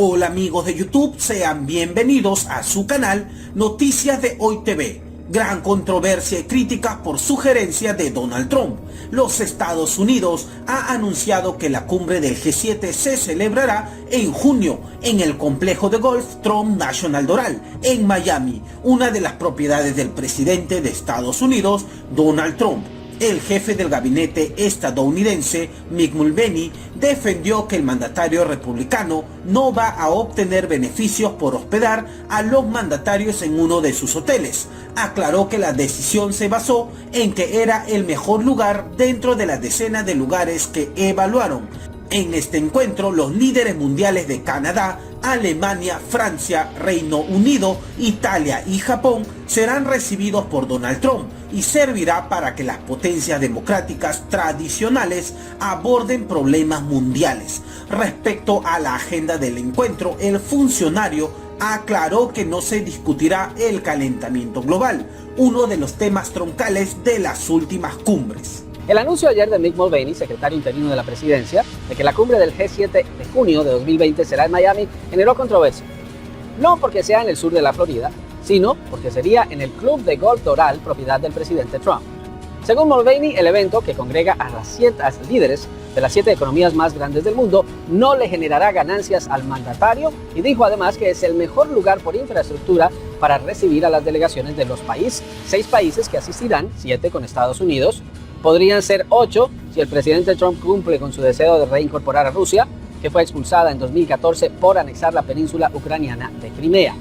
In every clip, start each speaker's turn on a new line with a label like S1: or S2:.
S1: Hola amigos de YouTube, sean bienvenidos a su canal Noticias de Hoy TV. Gran controversia y críticas por sugerencia de Donald Trump. Los Estados Unidos ha anunciado que la cumbre del G7 se celebrará en junio en el complejo de golf Trump National Doral en Miami, una de las propiedades del presidente de Estados Unidos, Donald Trump. El jefe del gabinete estadounidense, Mick Mulvaney, defendió que el mandatario republicano no va a obtener beneficios por hospedar a los mandatarios en uno de sus hoteles. Aclaró que la decisión se basó en que era el mejor lugar dentro de la decena de lugares que evaluaron. En este encuentro, los líderes mundiales de Canadá, Alemania, Francia, Reino Unido, Italia y Japón serán recibidos por Donald Trump y servirá para que las potencias democráticas tradicionales aborden problemas mundiales. Respecto a la agenda del encuentro, el funcionario aclaró que no se discutirá el calentamiento global, uno de los temas troncales de las últimas cumbres.
S2: El anuncio ayer de Mick Mulvaney, secretario interino de la presidencia, de que la cumbre del G7 de junio de 2020 será en Miami, generó controversia. No porque sea en el sur de la Florida, sino porque sería en el Club de Golf Doral, propiedad del presidente Trump. Según Mulvaney, el evento, que congrega a las líderes de las 7 economías más grandes del mundo, no le generará ganancias al mandatario y dijo además que es el mejor lugar por infraestructura para recibir a las delegaciones de los 6 países que asistirán, 7 con Estados Unidos. Podrían ser 8 si el presidente Trump cumple con su deseo de reincorporar a Rusia, que fue expulsada en 2014 por anexar la península ucraniana de Crimea.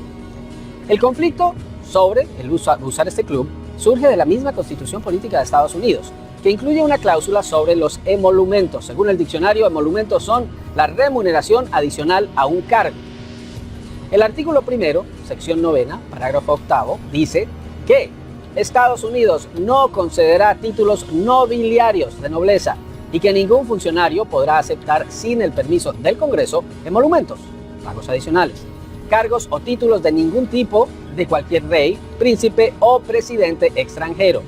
S2: El conflicto sobre el usar este club surge de la misma Constitución Política de Estados Unidos, que incluye una cláusula sobre los emolumentos. Según el diccionario, emolumentos son la remuneración adicional a un cargo. El artículo 1, sección 9, parágrafo 8, dice que Estados Unidos no concederá títulos nobiliarios de nobleza y que ningún funcionario podrá aceptar sin el permiso del Congreso emolumentos, pagos adicionales, cargos o títulos de ningún tipo de cualquier rey, príncipe o presidente extranjero.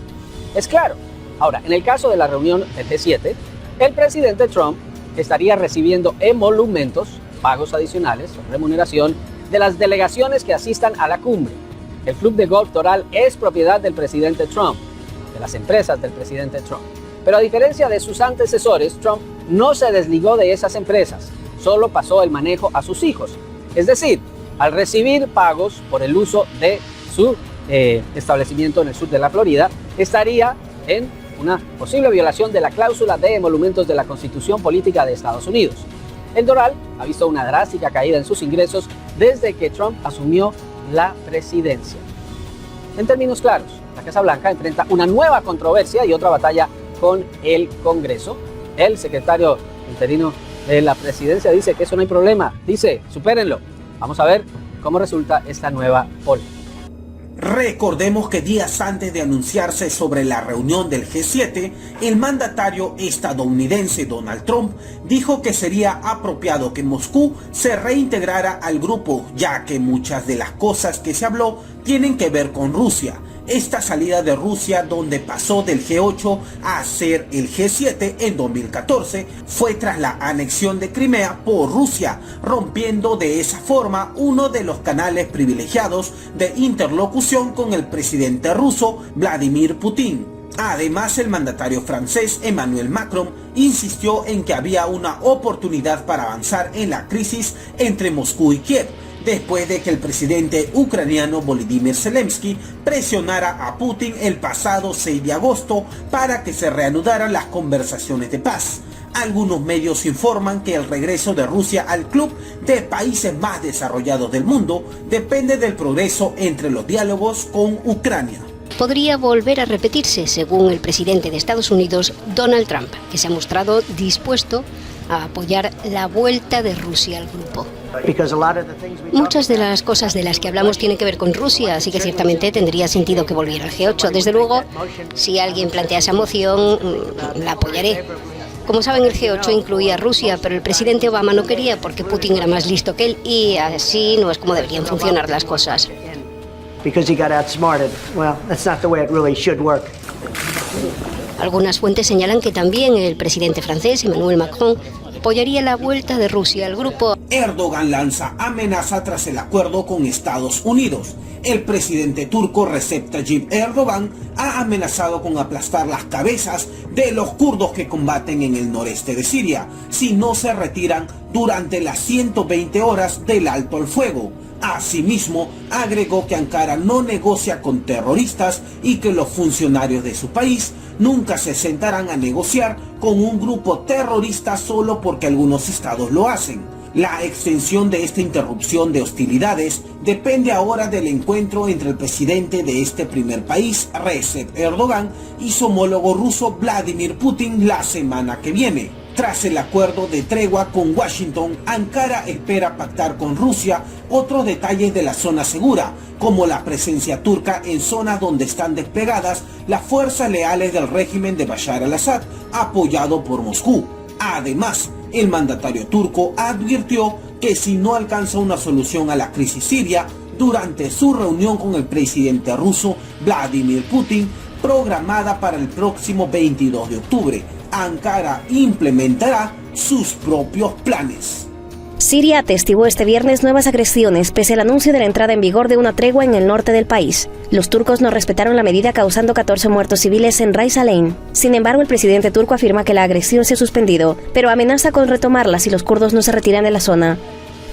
S2: Es claro. Ahora, en el caso de la reunión del G7, el presidente Trump estaría recibiendo emolumentos, pagos adicionales o remuneración de las delegaciones que asistan a la cumbre. El Club de Golf Doral es propiedad del presidente Trump, de las empresas del presidente Trump. Pero a diferencia de sus antecesores, Trump no se desligó de esas empresas, solo pasó el manejo a sus hijos. Es decir, al recibir pagos por el uso de su establecimiento en el sur de la Florida, estaría en una posible violación de la cláusula de emolumentos de la Constitución Política de Estados Unidos. El Doral ha visto una drástica caída en sus ingresos desde que Trump asumió la presidencia. En términos claros, la Casa Blanca enfrenta una nueva controversia y otra batalla con el Congreso. El secretario interino de la presidencia dice que eso no hay problema, dice, supérenlo. Vamos a ver cómo resulta esta nueva polémica.
S1: Recordemos que días antes de anunciarse sobre la reunión del G7, el mandatario estadounidense Donald Trump dijo que sería apropiado que Moscú se reintegrara al grupo, ya que muchas de las cosas que se habló tienen que ver con Rusia. Esta salida de Rusia, donde pasó del G8 a ser el G7 en 2014, fue tras la anexión de Crimea por Rusia, rompiendo de esa forma uno de los canales privilegiados de interlocución con el presidente ruso Vladimir Putin. Además, el mandatario francés Emmanuel Macron insistió en que había una oportunidad para avanzar en la crisis entre Moscú y Kiev, después de que el presidente ucraniano Volodymyr Zelensky presionara a Putin el pasado 6 de agosto para que se reanudaran las conversaciones de paz. Algunos medios informan que el regreso de Rusia al club de países más desarrollados del mundo depende del progreso entre los diálogos con Ucrania.
S3: Podría volver a repetirse, según el presidente de Estados Unidos, Donald Trump, que se ha mostrado dispuesto a apoyar la vuelta de Rusia al grupo. Muchas de las cosas de las que hablamos tienen que ver con Rusia, así que ciertamente tendría sentido que volviera al G8. Desde luego, si alguien plantea esa moción, la apoyaré. Como saben, el G8 incluía a Rusia, pero el presidente Obama no quería porque Putin era más listo que él y así no es como deberían funcionar las cosas. Algunas fuentes señalan que también el presidente francés, Emmanuel Macron, apoyaría la vuelta de Rusia al grupo.
S1: Erdogan lanza amenaza tras el acuerdo con Estados Unidos. El presidente turco Recep Tayyip Erdogan ha amenazado con aplastar las cabezas de los kurdos que combaten en el noreste de Siria si no se retiran durante las 120 horas del alto el fuego. Asimismo, agregó que Ankara no negocia con terroristas y que los funcionarios de su país nunca se sentarán a negociar con un grupo terrorista solo porque algunos estados lo hacen. La extensión de esta interrupción de hostilidades depende ahora del encuentro entre el presidente de este primer país, Recep Erdogan, y su homólogo ruso Vladimir Putin la semana que viene. Tras el acuerdo de tregua con Washington, Ankara espera pactar con Rusia otros detalles de la zona segura, como la presencia turca en zonas donde están desplegadas las fuerzas leales del régimen de Bashar al-Assad, apoyado por Moscú. Además, el mandatario turco advirtió que si no alcanza una solución a la crisis siria, durante su reunión con el presidente ruso Vladimir Putin, programada para el próximo 22 de octubre, Ankara implementará sus propios planes.
S4: Siria atestiguó este viernes nuevas agresiones pese al anuncio de la entrada en vigor de una tregua en el norte del país. Los turcos no respetaron la medida, causando 14 muertos civiles en Rais Alain. Sin embargo, el presidente turco afirma que la agresión se ha suspendido, pero amenaza con retomarla si los kurdos no se retiran de la zona.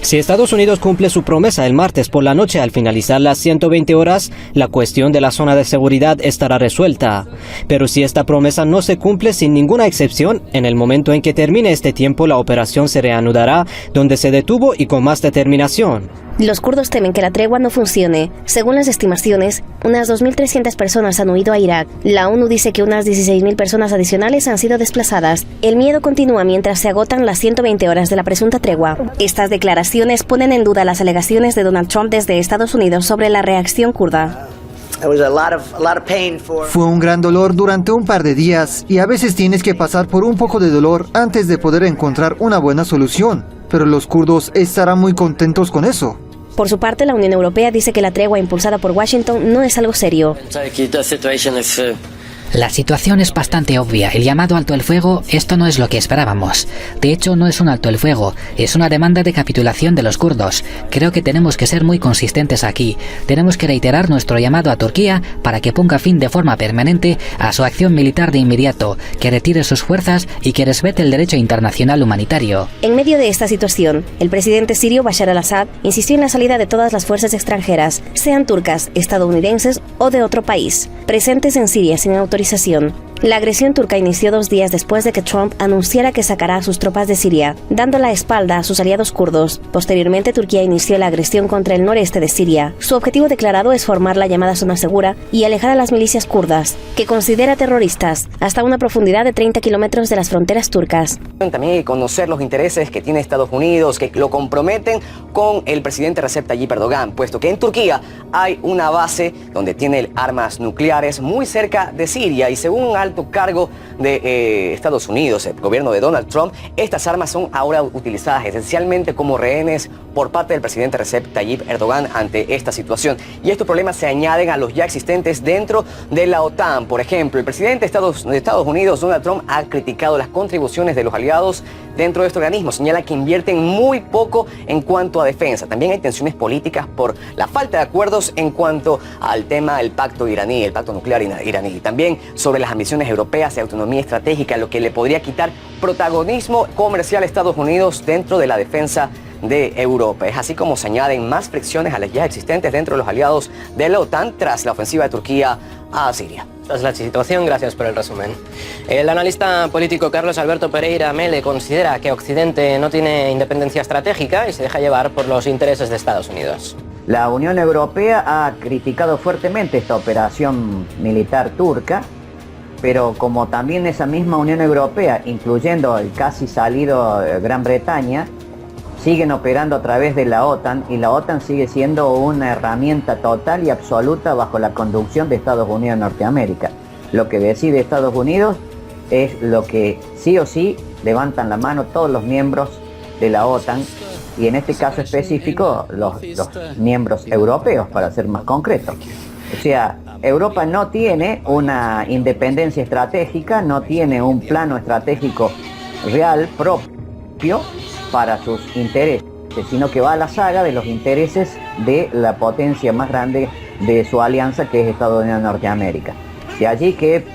S5: Si Estados Unidos cumple su promesa el martes por la noche al finalizar las 120 horas, la cuestión de la zona de seguridad estará resuelta. Pero si esta promesa no se cumple sin ninguna excepción, en el momento en que termine este tiempo la operación se reanudará donde se detuvo y con más determinación.
S4: Los kurdos temen que la tregua no funcione. Según las estimaciones, unas 2.300 personas han huido a Irak. La ONU dice que unas 16.000 personas adicionales han sido desplazadas. El miedo continúa mientras se agotan las 120 horas de la presunta tregua. Estas declaraciones ponen en duda las alegaciones de Donald Trump desde Estados Unidos sobre la reacción kurda.
S6: Fue un gran dolor durante un par de días y a veces tienes que pasar por un poco de dolor antes de poder encontrar una buena solución. Pero los kurdos estarán muy contentos con eso.
S4: Por su parte, la Unión Europea dice que la tregua impulsada por Washington no es algo serio.
S7: La situación es bastante obvia. El llamado alto el fuego, esto no es lo que esperábamos. De hecho, no es un alto el fuego, es una demanda de capitulación de los kurdos. Creo que tenemos que ser muy consistentes aquí. Tenemos que reiterar nuestro llamado a Turquía para que ponga fin de forma permanente a su acción militar de inmediato, que retire sus fuerzas y que respete el derecho internacional humanitario.
S4: En medio de esta situación, el presidente sirio Bashar al-Assad insistió en la salida de todas las fuerzas extranjeras, sean turcas, estadounidenses o de otro país, presentes en Siria sin autorización. La agresión turca inició 2 días después de que Trump anunciara que sacará a sus tropas de Siria, dando la espalda a sus aliados kurdos. Posteriormente, Turquía inició la agresión contra el noreste de Siria. Su objetivo declarado es formar la llamada zona segura y alejar a las milicias kurdas, que considera terroristas, hasta una profundidad de 30 kilómetros de las fronteras turcas.
S8: También hay que conocer los intereses que tiene Estados Unidos, que lo comprometen con el presidente Recep Tayyip Erdogan, puesto que en Turquía hay una base donde tiene armas nucleares muy cerca de Siria y según un alto cargo de Estados Unidos, el gobierno de Donald Trump, estas armas son ahora utilizadas esencialmente como rehenes por parte del presidente Recep Tayyip Erdogan ante esta situación. Y estos problemas se añaden a los ya existentes dentro de la OTAN. Por ejemplo, el presidente de Estados Unidos, Donald Trump, ha criticado las contribuciones de los aliados dentro de este organismo. Señala que invierten muy poco en cuanto a defensa. También hay tensiones políticas por la falta de acuerdos en cuanto al tema del pacto iraní, el pacto nuclear iraní. También sobre las ambiciones europeas de autonomía estratégica, lo que le podría quitar protagonismo comercial a Estados Unidos dentro de la defensa de Europa. Es así como se añaden más fricciones a las ya existentes dentro de los aliados de la OTAN tras la ofensiva de Turquía a Siria.
S9: Tras la situación, gracias por el resumen. El analista político Carlos Alberto Pereira Mele considera que Occidente no tiene independencia estratégica y se deja llevar por los intereses de Estados Unidos.
S10: La Unión Europea ha criticado fuertemente esta operación militar turca, pero como también esa misma Unión Europea, incluyendo el casi salido Gran Bretaña, siguen operando a través de la OTAN y la OTAN sigue siendo una herramienta total y absoluta bajo la conducción de Estados Unidos de Norteamérica. Lo que decide Estados Unidos es lo que sí o sí levantan la mano todos los miembros de la OTAN y en este caso específico los miembros europeos, para ser más concreto. O sea, Europa no tiene una independencia estratégica, no tiene un plano estratégico real propio limpio para sus intereses, sino que va a la saga de los intereses de la potencia más grande de su alianza, que es Estados Unidos de Norteamérica. De allí que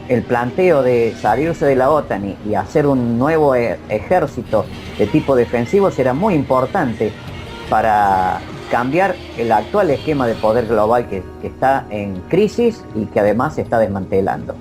S10: el planteo de salirse de la OTAN y hacer un nuevo ejército de tipo defensivo será muy importante para cambiar el actual esquema de poder global que está en crisis y que además se está desmantelando.